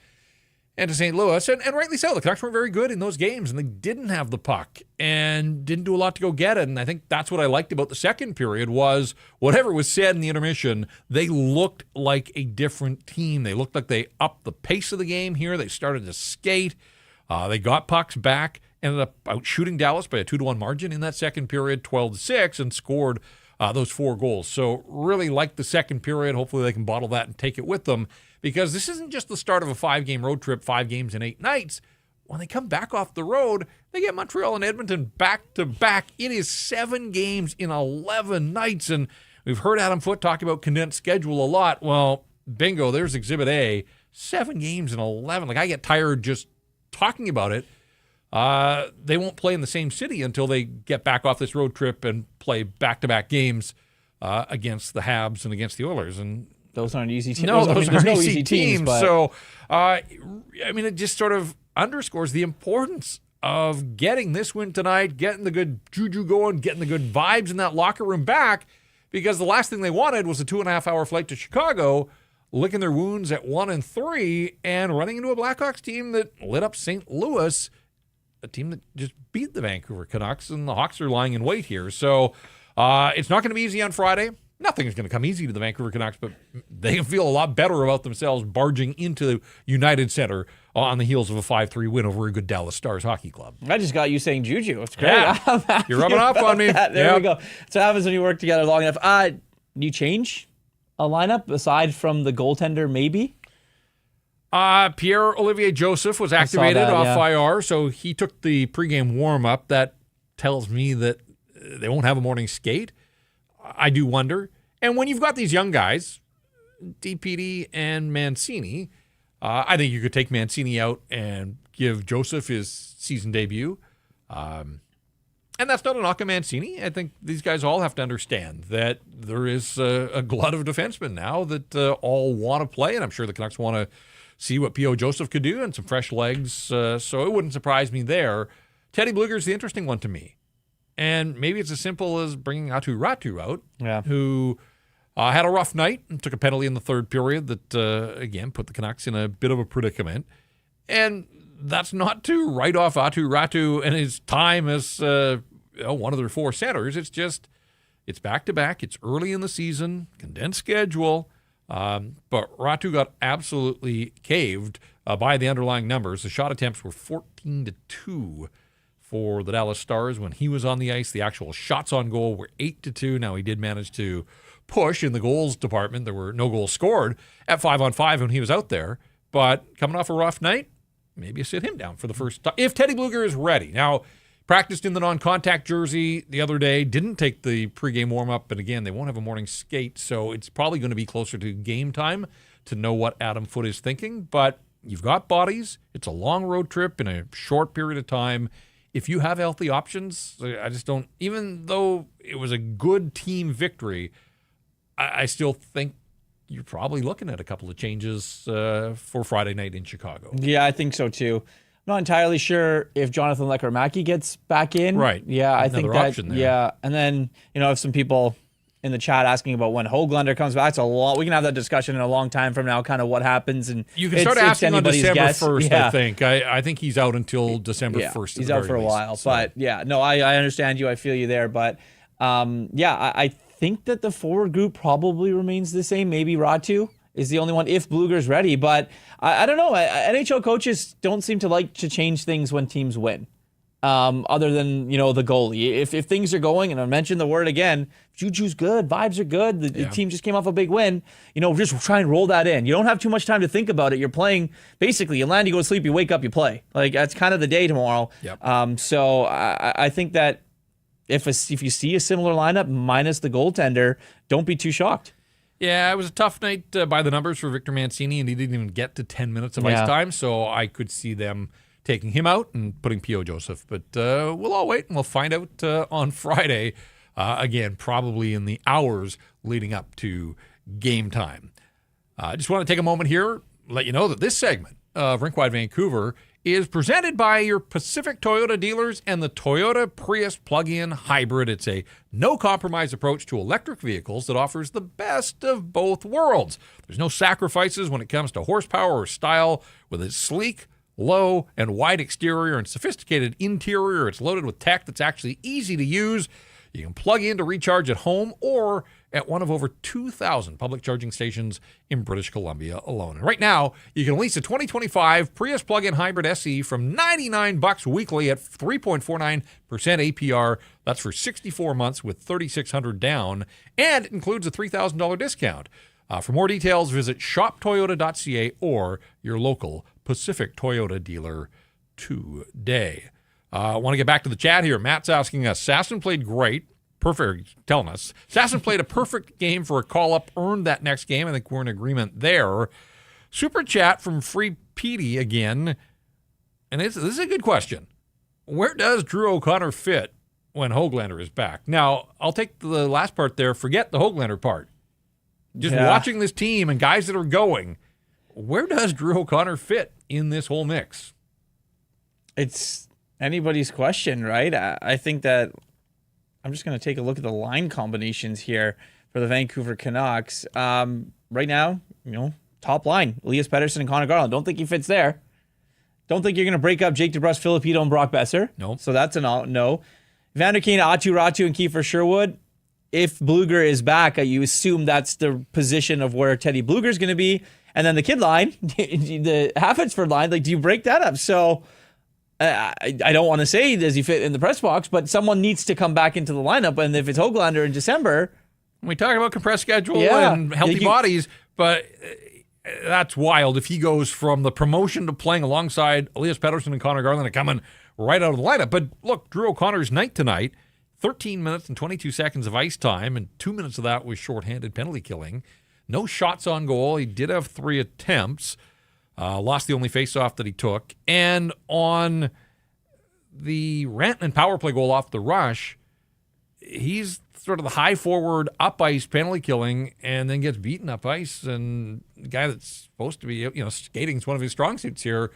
to St. Louis, and rightly so. The Canucks weren't very good in those games, and they didn't have the puck and didn't do a lot to go get it. And I think that's what I liked about the second period was whatever was said in the intermission, they looked like a different team. They looked like they upped the pace of the game here. They started to skate. They got pucks back, ended up out shooting Dallas by a 2-1 margin in that second period, 12-6, and scored those 4 goals. So really liked the second period. Hopefully they can bottle that and take it with them, because this isn't just the start of a 5-game road trip, 5 games in 8 nights. When they come back off the road, they get Montreal and Edmonton back-to-back. It is 7 games in 11 nights, and we've heard Adam Foote talk about condensed schedule a lot. Well, bingo, there's Exhibit A, 7 games in 11. Like, I get tired just talking about it. They won't play in the same city until they get back off this road trip and play back-to-back games against the Habs and against the Oilers. And those aren't easy teams. No, those aren't no easy teams. But So, I mean, it just sort of underscores the importance of getting this win tonight, getting the good juju going, getting the good vibes in that locker room back, because the last thing they wanted was a 2.5-hour flight to Chicago, licking their wounds at 1-3, and running into a Blackhawks team that lit up St. Louis, a team that just beat the Vancouver Canucks, and the Hawks are lying in wait here. So it's not going to be easy on Friday. Nothing is going to come easy to the Vancouver Canucks, but they can feel a lot better about themselves barging into United Center on the heels of a 5-3 win over a good Dallas Stars hockey club. I just got you saying juju. It's great. Yeah. You're rubbing off on me. There we go. That's what happens when you work together long enough. Do you change a lineup aside from the goaltender, maybe? Pierre-Olivier Joseph was activated off IR, so he took the pregame warm-up. That tells me that they won't have a morning skate. I do wonder. And when you've got these young guys, DPD and Mancini, I think you could take Mancini out and give Joseph his season debut. And that's not a knock on Mancini. I think these guys all have to understand that there is a glut of defensemen now that all want to play, and I'm sure the Canucks want to see what P.O. Joseph could do and some fresh legs, so it wouldn't surprise me there. Teddy Blueger's the interesting one to me. And maybe it's as simple as bringing Atu Ratu out, Yeah. who had a rough night and took a penalty in the third period that, again, put the Canucks in a bit of a predicament. And that's not to write off Atu Ratu and his time as one of their four centers. It's just, it's back-to-back. It's early in the season, condensed schedule. But Ratu got absolutely caved by the underlying numbers. The shot attempts were 14-2 for the Dallas Stars when he was on the ice. The actual shots on goal were 8-2. Now, he did manage to push in the goals department. There were no goals scored at 5-on-5 when he was out there. But coming off a rough night, maybe you sit him down for the first time. If Teddy Blueger is ready. Now, practiced in the non-contact jersey the other day, didn't take the pregame warm-up, and again, they won't have a morning skate, so it's probably going to be closer to game time to know what Adam Foote is thinking. But you've got bodies. It's a long road trip in a short period of time. If you have healthy options, I just don't, even though it was a good team victory, I still think you're probably looking at a couple of changes for Friday night in Chicago. Yeah, I think so too. I'm not entirely sure if Jonathan Lecker-Mackey gets back in. Right. Yeah, I think that. Option there. Yeah, and then if some people in the chat asking about when Höglander comes back, it's a lot. We can have that discussion in a long time from now. Kind of what happens, and you can start asking on December 1st. Yeah. I think. I think he's out until December 1st. He's out for a while, so. But yeah, no, I understand you. I feel you there, but I think that the forward group probably remains the same. Maybe Ratu is the only one if Blueger's ready, but I don't know. NHL coaches don't seem to like to change things when teams win. Other than, the goalie. If things are going, and I mentioned the word again, juju's good, vibes are good, the team just came off a big win, just try and roll that in. You don't have too much time to think about it. You're playing, basically, you land, you go to sleep, you wake up, you play. Like, that's kind of the day tomorrow. Yep. So I think that if you see a similar lineup minus the goaltender, don't be too shocked. Yeah, it was a tough night by the numbers for Victor Mancini, and he didn't even get to 10 minutes of ice time, so I could see them taking him out and putting P.O. Joseph. But we'll all wait, and we'll find out on Friday, again, probably in the hours leading up to game time. I just want to take a moment here, let you know that this segment of Rink Wide Vancouver is presented by your Pacific Toyota dealers and the Toyota Prius plug-in hybrid. It's a no-compromise approach to electric vehicles that offers the best of both worlds. There's no sacrifices when it comes to horsepower or style. With its sleek, low, and wide exterior and sophisticated interior, it's loaded with tech that's actually easy to use. You can plug in to recharge at home or at one of over 2,000 public charging stations in British Columbia alone. And right now, you can lease a 2025 Prius plug-in hybrid SE from $99 weekly at 3.49% APR. That's for 64 months with $3,600 down, and it includes a $3,000 discount. For more details, visit shoptoyota.ca or your local Pacific Toyota dealer today. I want to get back to the chat here. Matt's asking us, Sasson played great. Perfect, telling us. Sasson played a perfect game for a call-up, earned that next game. I think we're in agreement there. Super chat from Free Petey again. And this is a good question. Where does Drew O'Connor fit when Höglander is back? Now, I'll take the last part there. Forget the Höglander part. Just watching this team and guys that are going, where does Drew O'Connor fit in this whole mix? It's anybody's question, right? I think that I'm just going to take a look at the line combinations here for the Vancouver Canucks. Right now, top line, Elias Pettersson and Connor Garland. Don't think he fits there. Don't think you're going to break up Jake DeBrusk, Filipino, and Brock Besser. No. So that's a no. Evander Kane, Atu Ratu, and Kiefer Sherwood. If Blueger is back, you assume that's the position of where Teddy Blueger is going to be. And then the kid line, the Haffensford line, do you break that up? So I don't want to say does he fit in the press box, but someone needs to come back into the lineup. And if it's Höglander in December, we talk about compressed schedule and healthy bodies, but that's wild if he goes from the promotion to playing alongside Elias Pettersson and Connor Garland and coming right out of the lineup. But look, Drew O'Connor's night tonight, 13 minutes and 22 seconds of ice time, and 2 minutes of that was shorthanded penalty killing. No shots on goal. He did have 3 attempts. Lost the only faceoff that he took. And on the Rantanen power play goal off the rush, he's sort of the high forward up ice penalty killing and then gets beaten up ice. And the guy that's supposed to be, skating is one of his strong suits here.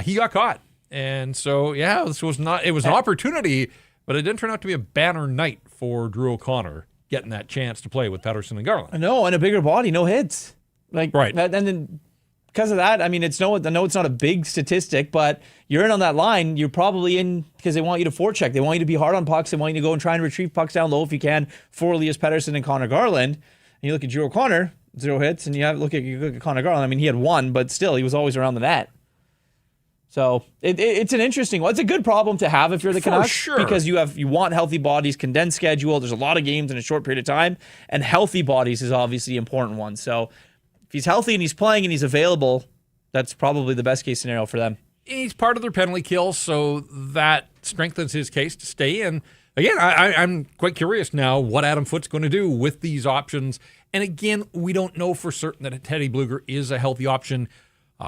He got caught. And so, this was not, it was an opportunity but it didn't turn out to be a banner night for Drew O'Connor getting that chance to play with Pettersson and Garland. No, and a bigger body, no hits. Right. And then because of that, I mean, I know it's not a big statistic, but you're in on that line. You're probably in because they want you to forecheck. They want you to be hard on pucks. They want you to go and try and retrieve pucks down low if you can for Elias Pettersson and Connor Garland. And you look at Drew O'Connor, 0 hits, and you look at Connor Garland. I mean, he had 1, but still, he was always around the net. So it's an interesting one. It's a good problem to have if you're the Canucks, sure. because you want healthy bodies, condensed schedule. There's a lot of games in a short period of time, and healthy bodies is obviously the important one. So if he's healthy and he's playing and he's available, that's probably the best case scenario for them. He's part of their penalty kill, so that strengthens his case to stay in. Again, I'm quite curious now what Adam Foote's going to do with these options. And again, we don't know for certain that Teddy Bluger is a healthy option.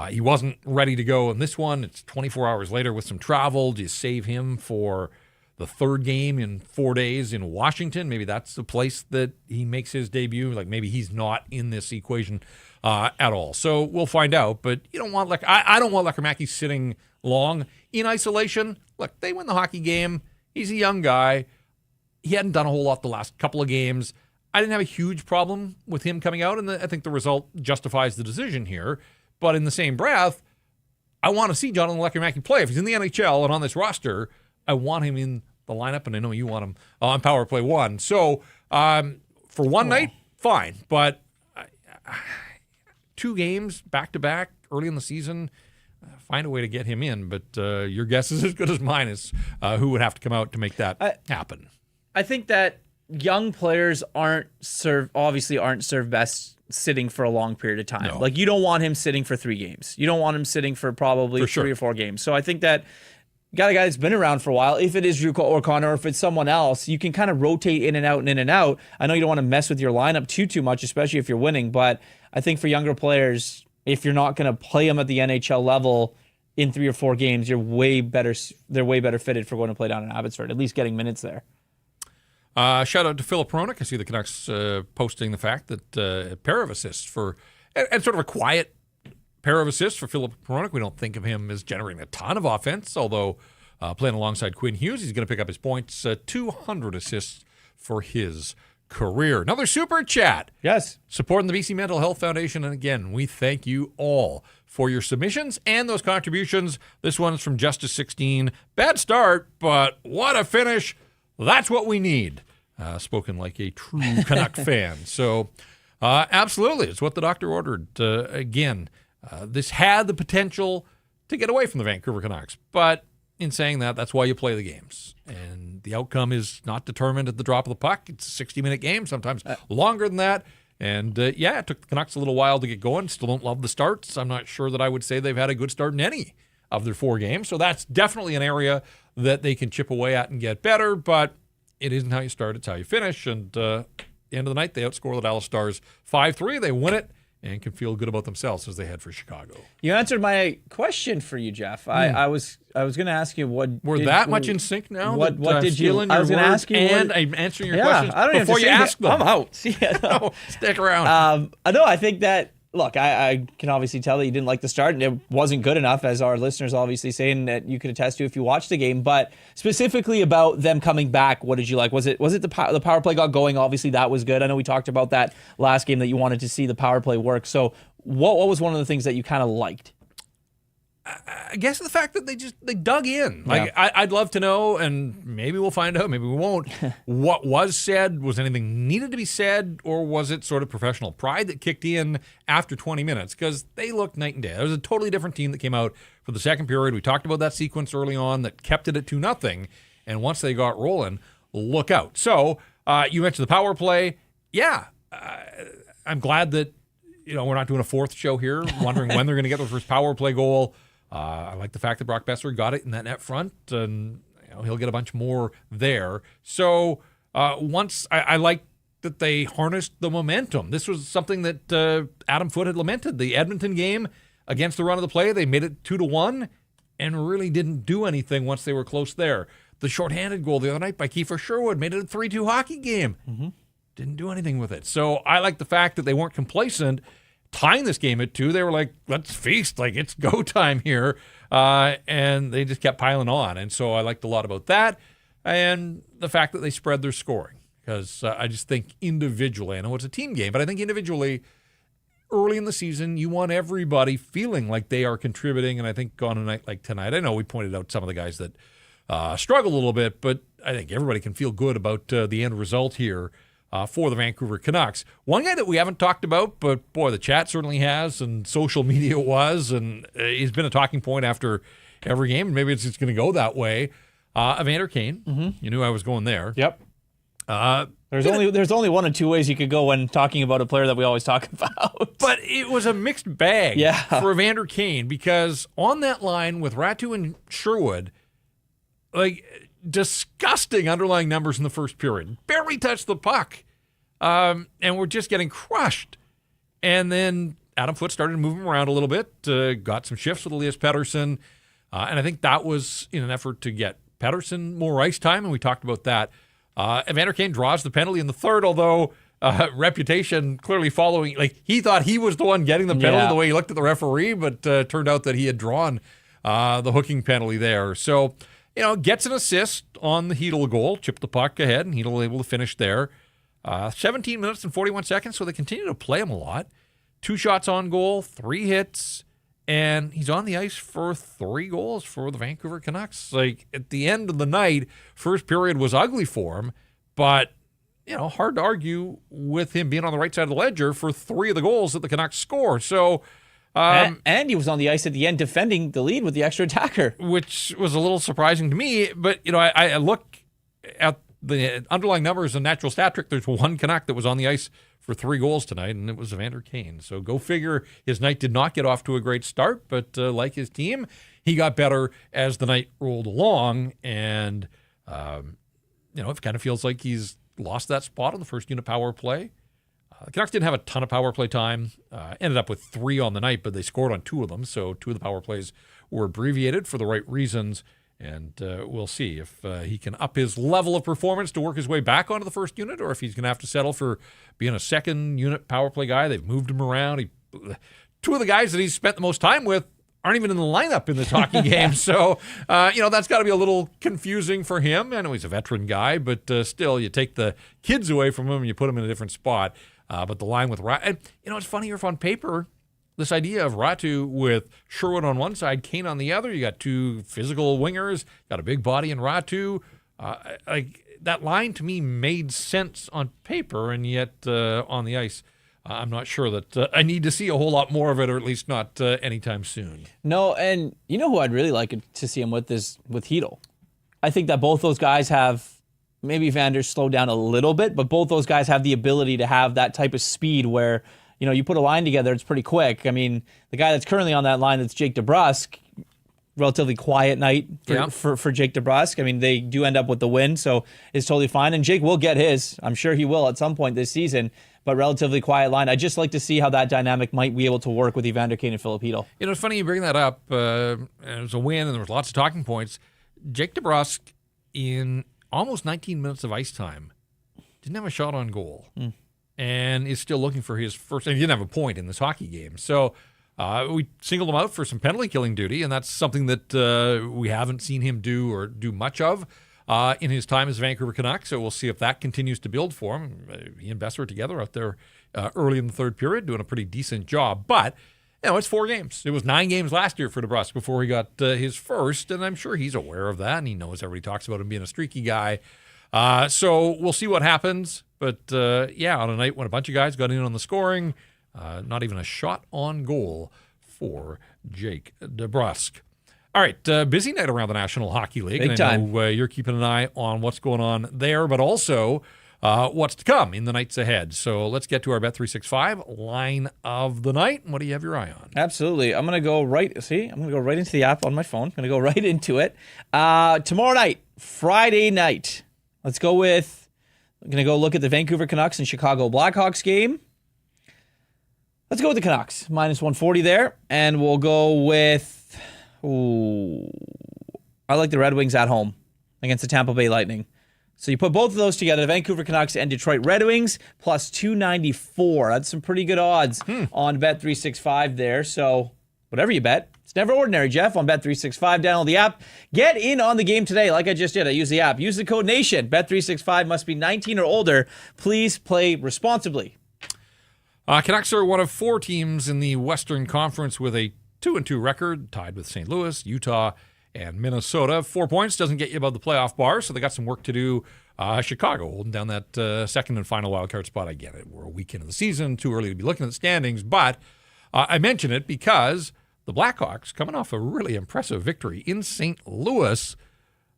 He wasn't ready to go in this one. It's 24 hours later with some travel. Do you save him for the third game in 4 days in Washington? Maybe that's the place that he makes his debut. Like maybe he's not in this equation at all. So we'll find out. But you don't want I don't want Lekkerimäki sitting long in isolation. Look, they win the hockey game. He's a young guy. He hadn't done a whole lot the last couple of games. I didn't have a huge problem with him coming out, and I think the result justifies the decision here. But in the same breath, I want to see Jonathan Lekkerimäki play. If he's in the NHL and on this roster, I want him in the lineup, and I know you want him on power play 1. So for one night, fine. But 2 games back-to-back early in the season, find a way to get him in. But your guess is as good as mine as who would have to come out to make that happen. I think that young players aren't served best sitting for a long period of time. No. Like, you don't want him sitting for 3 games. You don't want him sitting for probably 3 or 4 games. So I think that you got a guy that's been around for a while. If it is Drew O'Connor or if it's someone else, you can kind of rotate in and out and in and out. I know you don't want to mess with your lineup too much, especially if you're winning. But I think for younger players, if you're not going to play them at the NHL level in 3 or 4 games, they're way better fitted for going to play down in Abbotsford, at least getting minutes there. Shout out to Philip Hronik. I see the Canucks posting the fact that a pair of assists and sort of a quiet pair of assists for Philip Hronik. We don't think of him as generating a ton of offense, although playing alongside Quinn Hughes, he's going to pick up his points. 200 assists for his career. Another super chat. Yes. Supporting the BC Mental Health Foundation. And again, we thank you all for your submissions and those contributions. This one's from Justice16. Bad start, but what a finish. That's what we need. Spoken like a true Canuck fan. So, absolutely, it's what the doctor ordered. Again, this had the potential to get away from the Vancouver Canucks. But in saying that, that's why you play the games. And the outcome is not determined at the drop of the puck. It's a 60-minute game, sometimes longer than that. And, it took the Canucks a little while to get going. Still don't love the starts. I'm not sure that I would say they've had a good start in any of their 4 games. So that's definitely an area that they can chip away at and get better, but it isn't how you start, it's how you finish. And at the end of the night, they outscore the Dallas Stars 5-3. They win it and can feel good about themselves as they head for Chicago. You answered my question for you, Jeff. I was going to ask you much in sync now. What did you? I was going to ask you, and I'm answering your questions I don't before you ask them. I'm out. See ya. No, stick around. No, I think that. Look, I can obviously tell that you didn't like the start, and it wasn't good enough, as our listeners obviously saying that you could attest to if you watched the game. But specifically about them coming back, what did you like? Was it the power play got going? Obviously, that was good. I know we talked about that last game that you wanted to see the power play work. So, what was one of the things that you kind of liked? I guess the fact that they dug in. Like I'd love to know, and maybe we'll find out, maybe we won't. What was said? Was anything needed to be said, or was it sort of professional pride that kicked in after 20 minutes? Because they looked night and day. There was a totally different team that came out for the second period. We talked about that sequence early on that kept it at 2-0, and once they got rolling, look out. So you mentioned the power play. Yeah, I'm glad that we're not doing a 4th show here, wondering when they're going to get their first power play goal. I like the fact that Brock Besser got it in that net front, and he'll get a bunch more there. So once I like that they harnessed the momentum. This was something that Adam Foote had lamented. The Edmonton game against the run of the play, they made it 2-1 and really didn't do anything once they were close there. The shorthanded goal the other night by Kiefer Sherwood made it a 3-2 hockey game. Mm-hmm. Didn't do anything with it. So I like the fact that they weren't complacent. Tying this game at 2, they were like, let's feast, like it's go time here. And they just kept piling on. And so I liked a lot about that. and the fact that they spread their scoring. Because I just think individually, I know it's a team game, but I think individually, early in the season, you want everybody feeling like they are contributing. And I think on a night like tonight, I know we pointed out some of the guys that struggle a little bit, but I think everybody can feel good about the end result here for the Vancouver Canucks. One guy that we haven't talked about, but boy, the chat certainly has, and social media was, and he's been a talking point after every game, and maybe it's just going to go that way. Evander Kane, you knew I was going there. Yep. There's only one of two ways you could go when talking about a player that we always talk about. But it was a mixed bag for Evander Kane, because on that line with Ratu and Sherwood, like, disgusting underlying numbers in the first period. Barely touched the puck. And we're just getting crushed. And then Adam Foote started to move him around a little bit, got some shifts with Elias Pettersson. And I think that was in an effort to get Pettersson more ice time, and we talked about that. Evander Kane draws the penalty in the third, although reputation clearly following. Like, he thought he was the one getting the penalty the way he looked at the referee, but turned out that he had drawn the hooking penalty there. So, gets an assist on the Hedl goal, chipped the puck ahead, and Hedl able to finish there. 17 minutes and 41 seconds, so they continue to play him a lot. 2 shots on goal, 3 hits, and he's on the ice for 3 goals for the Vancouver Canucks. Like, at the end of the night, first period was ugly for him, but, hard to argue with him being on the right side of the ledger for 3 of the goals that the Canucks score. So, and he was on the ice at the end defending the lead with the extra attacker, which was a little surprising to me. But, I look at the underlying numbers and natural stat trick. There's one Canuck that was on the ice for 3 goals tonight, and it was Evander Kane. So go figure, his night did not get off to a great start, but like his team, he got better as the night rolled along, and, it kind of feels like he's lost that spot on the first unit power play. The Canucks didn't have a ton of power play time, ended up with 3 on the night, but they scored on 2 of them, so 2 of the power plays were abbreviated for the right reasons. And we'll see if he can up his level of performance to work his way back onto the first unit, or if he's going to have to settle for being a second unit power play guy. They've moved him around. 2 of the guys that he's spent the most time with aren't even in the lineup in this hockey game. So, that's got to be a little confusing for him. I know he's a veteran guy, but still, you take the kids away from him and you put him in a different spot. But the line with Ratu, it's funny if on paper, this idea of Ratu with Sherwood on one side, Kane on the other. You got 2 physical wingers, got a big body in Ratu. That line to me made sense on paper, and yet on the ice, I'm not sure that I need to see a whole lot more of it, or at least not anytime soon. No, and you know who I'd really like to see him with is with Hedl. I think that both those guys have, maybe Vander's slowed down a little bit, but both those guys have the ability to have that type of speed where, you put a line together, it's pretty quick. I mean, the guy that's currently on that line, that's Jake DeBrusk, relatively quiet night for Jake DeBrusk. I mean, they do end up with the win, so it's totally fine. And Jake will get his. I'm sure he will at some point this season, but relatively quiet line. I'd just like to see how that dynamic might be able to work with Evander Kane and Filip Hedl. It's funny you bring that up. It was a win, and there was lots of talking points. Jake DeBrusk, in almost 19 minutes of ice time, didn't have a shot on goal. And is still looking for his first, and he didn't have a point in this hockey game. So we singled him out for some penalty killing duty, and that's something that we haven't seen him do or do much of in his time as Vancouver Canucks. So we'll see if that continues to build for him. He and Besser are together out there early in the third period, doing a pretty decent job. But, it's 4 games. It was 9 games last year for DeBrusk before he got his first, and I'm sure he's aware of that, and he knows everybody talks about him being a streaky guy. So we'll see what happens. But, on a night when a bunch of guys got in on the scoring, not even a shot on goal for Jake DeBrusk. All right, busy night around the National Hockey League. Big time. I know you're keeping an eye on what's going on there, but also what's to come in the nights ahead. So let's get to our Bet365 line of the night. What do you have your eye on? Absolutely. I'm going to go right into the app on my phone. I'm going to go right into it. Tomorrow night, Friday night, I'm going to go look at the Vancouver Canucks and Chicago Blackhawks game. Let's go with the Canucks, minus 140 there. And we'll go with, I like the Red Wings at home against the Tampa Bay Lightning. So you put both of those together, the Vancouver Canucks and Detroit Red Wings, plus 294. That's some pretty good odds on Bet365 there. So whatever you bet, It's never ordinary, Jeff, on Bet365. Download the app. Get in on the game today like I just did. I use the app. Use the code NATION. Bet365 must be 19 or older. Please play responsibly. Canucks are one of 4 teams in the Western Conference with a 2-2 record, tied with St. Louis, Utah, and Minnesota. 4 points doesn't get you above the playoff bar, so they got some work to do. Chicago holding down that second and final wildcard spot. I get it. We're a week into the season, too early to be looking at the standings, but I mention it because the Blackhawks, coming off a really impressive victory in St. Louis,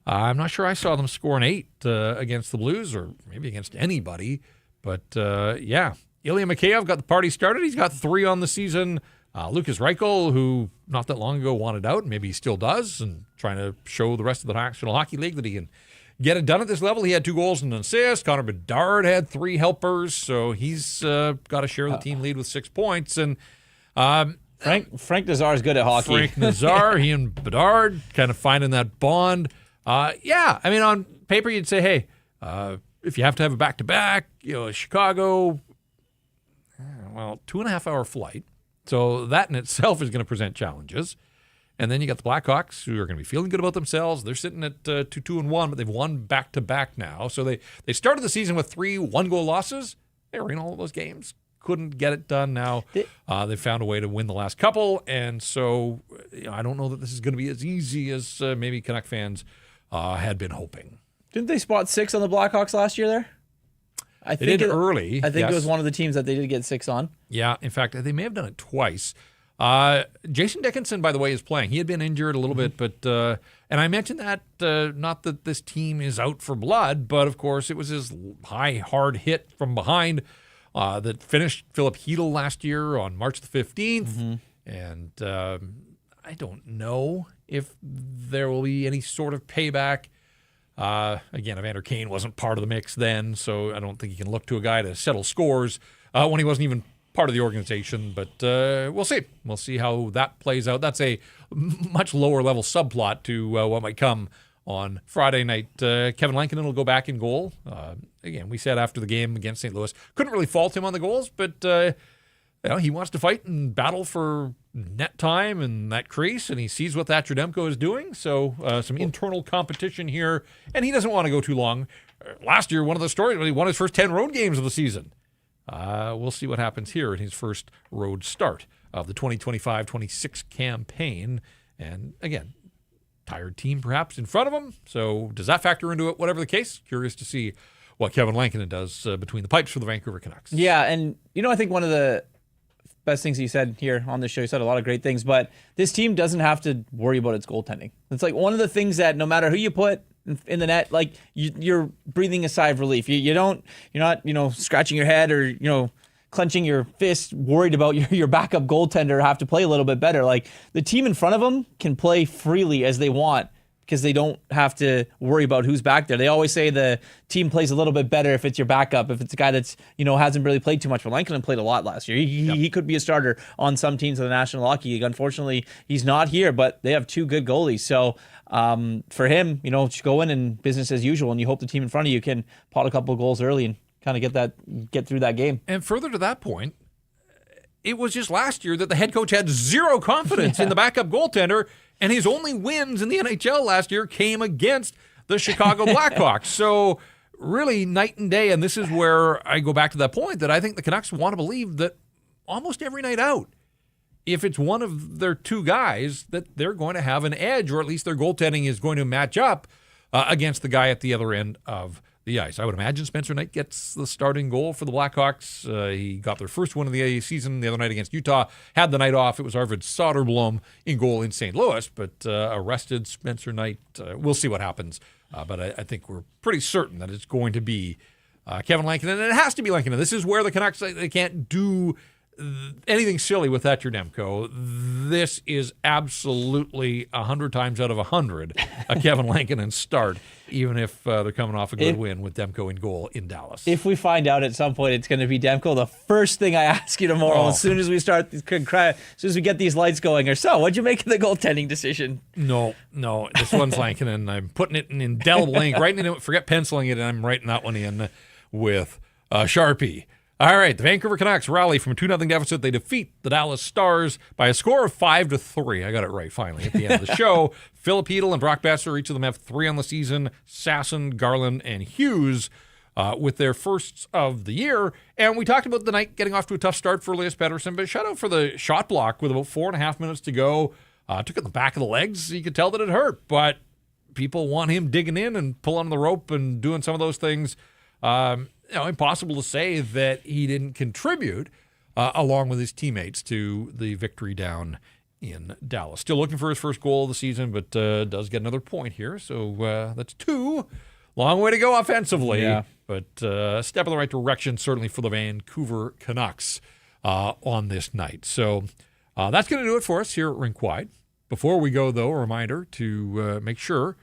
I'm not sure I saw them score an 8 against the Blues or maybe against anybody, but yeah. Ilya Mikheyev got the party started. He's got 3 on the season. Lucas Reichel, who not that long ago wanted out, maybe he still does, and trying to show the rest of the National Hockey League that he can get it done at this level. He had 2 goals and an assist. Connor Bedard had 3 helpers, so he's got to share the team lead with 6 points. And Frank Nazar is good at hockey. Frank Nazar, he and Bedard kind of finding that bond. Yeah, I mean, on paper you'd say, hey, if you have to have a back-to-back, Chicago, well, 2.5-hour flight. So that in itself is going to present challenges. And then you got the Blackhawks, who are going to be feeling good about themselves. They're sitting at 2-1, but they've won back-to-back now. So they started the season with 3 one-goal losses. They were in all of those games. Couldn't get it done now. They found a way to win the last couple. And so I don't know that this is going to be as easy as maybe Canuck fans had been hoping. Didn't they spot 6 on the Blackhawks last year there? They did early. I think it was one of the teams that they did get 6 on. Yeah, in fact, they may have done it twice. Jason Dickinson, by the way, is playing. He had been injured a little bit, but and I mentioned that not that this team is out for blood, but of course it was his high, hard hit from behind that finished Philip Hedl last year on March the 15th. And I don't know if there will be any sort of payback. Again, Evander Kane wasn't part of the mix then, so I don't think you can look to a guy to settle scores when he wasn't even part of the organization. But we'll see. We'll see how that plays out. That's a much lower level subplot to what might come on Friday night. Kevin Lankinen will go back in goal. Again, we said after the game against St. Louis, couldn't really fault him on the goals, but he wants to fight and battle for net time and that crease, and he sees what Thatcher Demco is doing. So some internal competition here, and he doesn't want to go too long. Last year, one of the stories, he won his first 10 road games of the season. We'll see what happens here in his first road start of the 2025-26 campaign. And again, tired team perhaps in front of him. So does that factor into it? Whatever the case, curious to see what Kevin Lankinen does between the pipes for the Vancouver Canucks. Yeah, and I think one of the best things you said here on this show, you said a lot of great things, but this team doesn't have to worry about its goaltending. It's like one of the things that no matter who you put in the net, like you're breathing a sigh of relief. You're not scratching your head or clenching your fist, worried about your backup goaltender have to play a little bit better. Like the team in front of them can play freely as they want because they don't have to worry about who's back there. They always say the team plays a little bit better if it's your backup, if it's a guy that's hasn't really played too much. But Lankinen played a lot last year. He could be a starter on some teams in the National Hockey League. Unfortunately, he's not here, but they have 2 good goalies. So for him, just go in and business as usual, and you hope the team in front of you can pot a couple of goals early and kind of get through that game. And further to that point, it was just last year that the head coach had 0 confidence in the backup goaltender, and his only wins in the NHL last year came against the Chicago Blackhawks. So really night and day, and this is where I go back to that point that I think the Canucks want to believe that almost every night out, if it's one of their 2 guys, that they're going to have an edge, or at least their goaltending is going to match up against the guy at the other end of the ice. I would imagine Spencer Knight gets the starting goal for the Blackhawks. He got their first win of the season the other night against Utah. Had the night off. It was Arvid Soderblom in goal in St. Louis, but arrested Spencer Knight. We'll see what happens. But I think we're pretty certain that it's going to be Kevin Lankinen, and it has to be Lankinen. This is where the Canucks, they can't do anything silly with Thatcher Demco. This is absolutely 100 times out of 100 a Kevin Lankinen start, even if they're coming off a good win with Demco in goal in Dallas. If we find out at some point it's going to be Demco, the first thing I ask you tomorrow, as soon as we start, as soon as we get these lights going, or so, what'd you make of the goaltending decision? No, this one's Lankinen. I'm putting it in indelible ink, writing it in, forget penciling it, and I'm writing that one in with Sharpie. All right, the Vancouver Canucks rally from a 2-0 deficit. They defeat the Dallas Stars by a score of 5-3. I got it right finally at the end of the show. Philip Hedl and Brock Besser, each of them have 3 on the season. Sasson, Garland, and Hughes with their firsts of the year. And we talked about the night getting off to a tough start for Elias Pettersson, but shout out for the shot block with about 4.5 minutes to go. Took it in the back of the legs. You could tell that it hurt, but people want him digging in and pulling on the rope and doing some of those things. Impossible to say that he didn't contribute along with his teammates to the victory down in Dallas. Still looking for his first goal of the season, but does get another point here. So that's 2. Long way to go offensively, but a step in the right direction certainly for the Vancouver Canucks on this night. So that's going to do it for us here at Rink Wide. Before we go, though, a reminder to make sure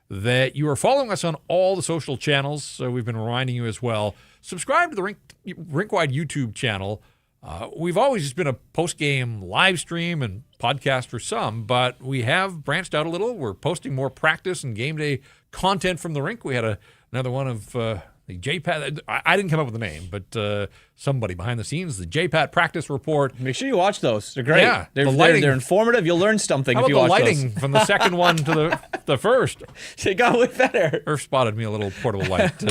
that you are following us on all the social channels. So we've been reminding you as well. Subscribe to the Rink Wide YouTube channel. We've always just been a post-game live stream and podcast for some, but we have branched out a little. We're posting more practice and game day content from the rink. We had another one of the J Pat. I didn't come up with the name, but somebody behind the scenes, the J Pat practice report. Make sure you watch those. They're great. Yeah, they're informative. You'll learn something How if you about watch the lighting from the second one to the first? It got way better. Irf spotted me a little portable light.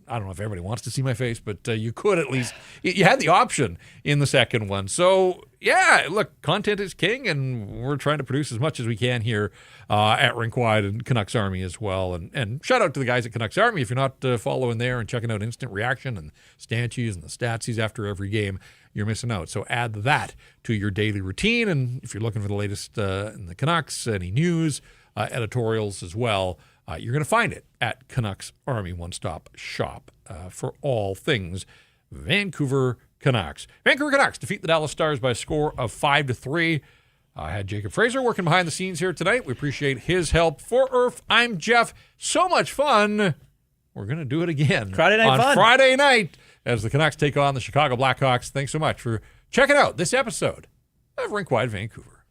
I don't know if everybody wants to see my face, but you could at least. You had the option in the second one. So, yeah, look, content is king, and we're trying to produce as much as we can here at Rink Wide and Canucks Army as well. And shout out to the guys at Canucks Army. If you're not following there and checking out Instant Reaction and Stanchies and the Statsies after every game, you're missing out. So add that to your daily routine. And if you're looking for the latest in the Canucks, any news, editorials as well, you're going to find it at Canucks Army One-Stop Shop for all things Vancouver Canucks. Vancouver Canucks defeat the Dallas Stars by a score of 5-3. I had Jacob Fraser working behind the scenes here tonight. We appreciate his help. For Irf, I'm Jeff. So much fun. We're going to do it again Friday night fun. Friday night as the Canucks take on the Chicago Blackhawks. Thanks so much for checking out this episode of Rink Wide Vancouver.